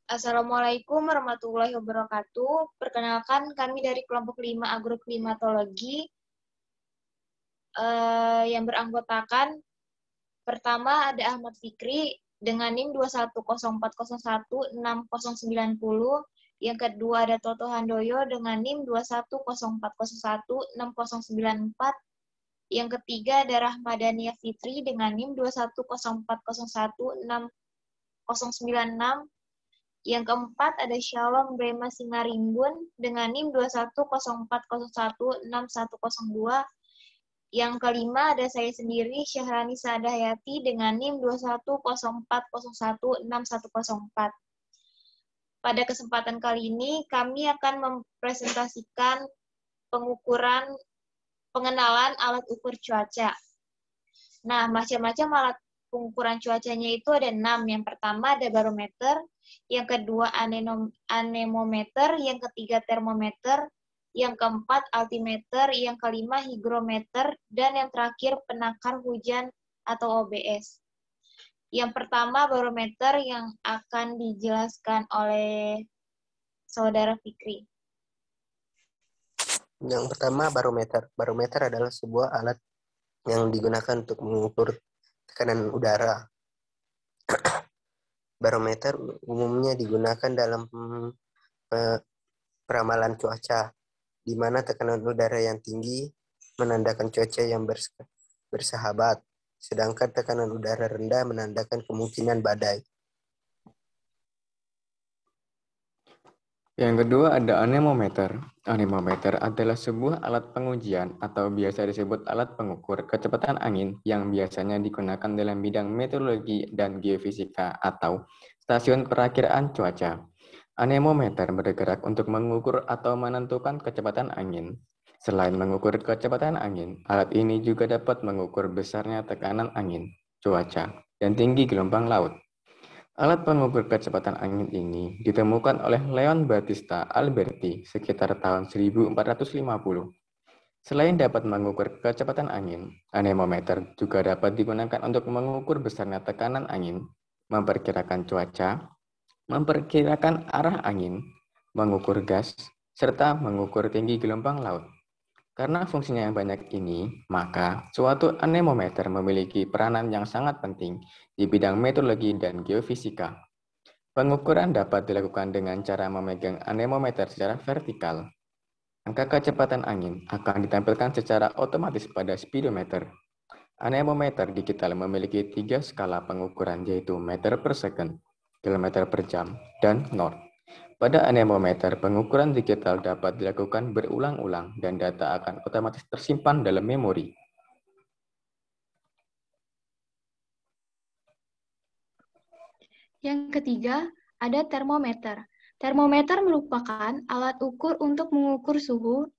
Assalamualaikum warahmatullahi wabarakatuh. Perkenalkan, kami dari kelompok 5 agroklimatologi yang beranggotakan pertama ada Ahmad Fikri dengan NIM 210401690. Yang kedua ada Toto Handoyo dengan NIM 21040169094. Yang ketiga ada Rahmadania Fitri dengan NIM 21040169096. Yang keempat ada Shalom Brema Singarimbun dengan NIM 21040169102. Yang kelima ada saya sendiri Syahrani Sadayati dengan NIM 21040161104. Pada kesempatan kali ini kami akan mempresentasikan pengenalan alat ukur cuaca. Nah, macam-macam alat pengukuran cuacanya itu ada 6. Yang pertama ada barometer, yang kedua anemometer, yang ketiga termometer, yang keempat altimeter, yang kelima hygrometer, dan yang terakhir penakar hujan atau OBS. Yang pertama barometer yang akan dijelaskan oleh Saudara Fikri. Yang pertama barometer. Barometer adalah sebuah alat yang digunakan untuk mengukur tekanan udara. Barometer umumnya digunakan dalam peramalan cuaca, di mana tekanan udara yang tinggi menandakan cuaca yang bersahabat, sedangkan tekanan udara rendah menandakan kemungkinan badai. Yang kedua ada anemometer. Anemometer adalah sebuah alat pengujian atau biasa disebut alat pengukur kecepatan angin yang biasanya digunakan dalam bidang meteorologi dan geofisika atau stasiun perakiraan cuaca. Anemometer bergerak untuk mengukur atau menentukan kecepatan angin. Selain mengukur kecepatan angin, alat ini juga dapat mengukur besarnya tekanan angin, cuaca, dan tinggi gelombang laut. Alat pengukur kecepatan angin ini ditemukan oleh Leon Battista Alberti sekitar tahun 1450. Selain dapat mengukur kecepatan angin, anemometer juga dapat digunakan untuk mengukur besarnya tekanan angin, memperkirakan cuaca, memperkirakan arah angin, mengukur gas, serta mengukur tinggi gelombang laut. Karena fungsinya yang banyak ini, maka suatu anemometer memiliki peranan yang sangat penting di bidang meteorologi dan geofisika. Pengukuran dapat dilakukan dengan cara memegang anemometer secara vertikal. Angka kecepatan angin akan ditampilkan secara otomatis pada speedometer. Anemometer digital memiliki 3 skala pengukuran yaitu meter per second, kilometer per jam, dan knot. Pada anemometer, pengukuran digital dapat dilakukan berulang-ulang dan data akan otomatis tersimpan dalam memori. Yang ketiga, ada termometer. Termometer merupakan alat ukur untuk mengukur suhu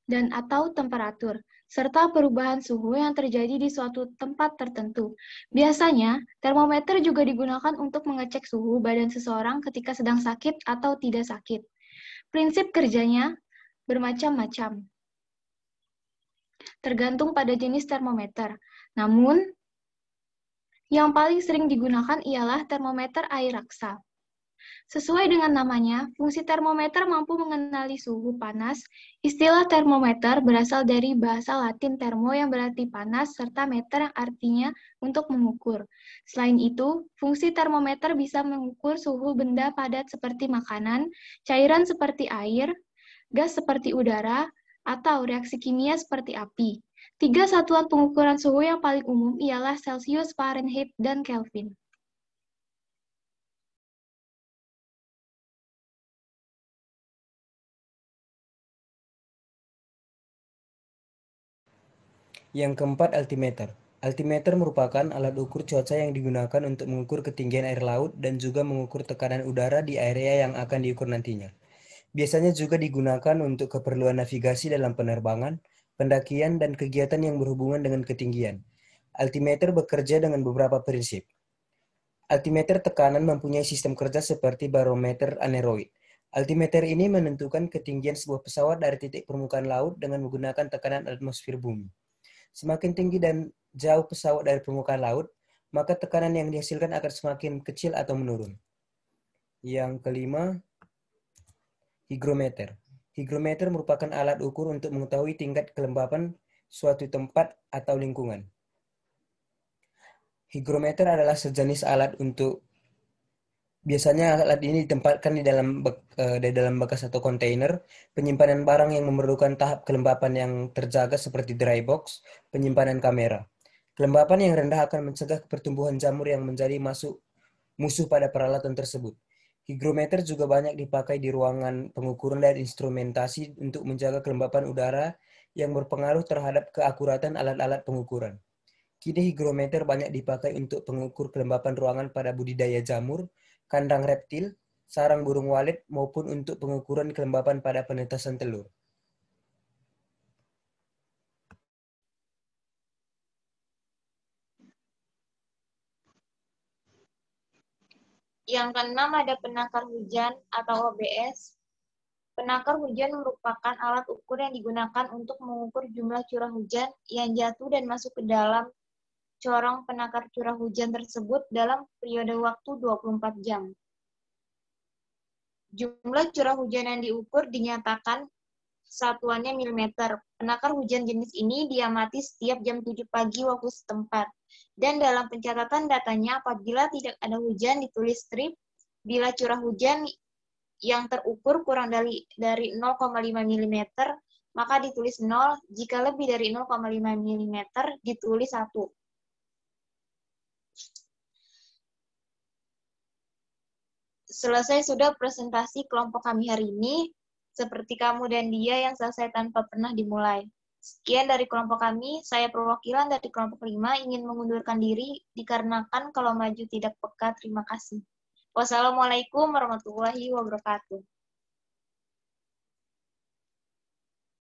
dan atau temperatur, serta perubahan suhu yang terjadi di suatu tempat tertentu. Biasanya, termometer juga digunakan untuk mengecek suhu badan seseorang ketika sedang sakit atau tidak sakit. Prinsip kerjanya bermacam-macam, tergantung pada jenis termometer. Namun, yang paling sering digunakan ialah termometer air raksa. Sesuai dengan namanya, fungsi termometer mampu mengenali suhu panas. Istilah termometer berasal dari bahasa Latin termo yang berarti panas, serta meter yang artinya untuk mengukur. Selain itu, fungsi termometer bisa mengukur suhu benda padat seperti makanan, cairan seperti air, gas seperti udara, atau reaksi kimia seperti api. 3 satuan pengukuran suhu yang paling umum ialah Celsius, Fahrenheit, dan Kelvin. Yang keempat, altimeter. Altimeter merupakan alat ukur cuaca yang digunakan untuk mengukur ketinggian air laut dan juga mengukur tekanan udara di area yang akan diukur nantinya. Biasanya juga digunakan untuk keperluan navigasi dalam penerbangan, pendakian, dan kegiatan yang berhubungan dengan ketinggian. Altimeter bekerja dengan beberapa prinsip. Altimeter tekanan mempunyai sistem kerja seperti barometer aneroid. Altimeter ini menentukan ketinggian sebuah pesawat dari titik permukaan laut dengan menggunakan tekanan atmosfer bumi. Semakin tinggi dan jauh pesawat dari permukaan laut, maka tekanan yang dihasilkan akan semakin kecil atau menurun. Yang kelima, hygrometer. Hygrometer merupakan alat ukur untuk mengetahui tingkat kelembapan suatu tempat atau lingkungan. Hygrometer adalah sejenis alat untuk biasanya alat ini ditempatkan di dalam bekas atau kontainer penyimpanan barang yang memerlukan tahap kelembapan yang terjaga seperti dry box, penyimpanan kamera. Kelembapan yang rendah akan mencegah pertumbuhan jamur yang menjadi musuh pada peralatan tersebut. Hygrometer juga banyak dipakai di ruangan pengukuran dan instrumentasi untuk menjaga kelembapan udara yang berpengaruh terhadap keakuratan alat-alat pengukuran. Kini hygrometer banyak dipakai untuk pengukur kelembapan ruangan pada budidaya jamur, kandang reptil, sarang burung walet, maupun untuk pengukuran kelembapan pada penetasan telur. Yang keenam ada penakar hujan atau OBS. Penakar hujan merupakan alat ukur yang digunakan untuk mengukur jumlah curah hujan yang jatuh dan masuk ke dalam corong penakar curah hujan tersebut dalam periode waktu 24 jam. Jumlah curah hujan yang diukur dinyatakan satuannya milimeter. Penakar hujan jenis ini diamati setiap jam 7 pagi waktu setempat. Dan dalam pencatatan datanya, apabila tidak ada hujan ditulis strip, bila curah hujan yang terukur kurang dari 0,5 mm, maka ditulis 0, jika lebih dari 0,5 mm, ditulis 1. Selesai sudah presentasi kelompok kami hari ini. Seperti kamu dan dia yang selesai tanpa pernah dimulai. Sekian dari kelompok kami, saya perwakilan dari kelompok 5 ingin mengundurkan diri dikarenakan kalau maju tidak peka. Terima kasih. Wassalamualaikum warahmatullahi wabarakatuh.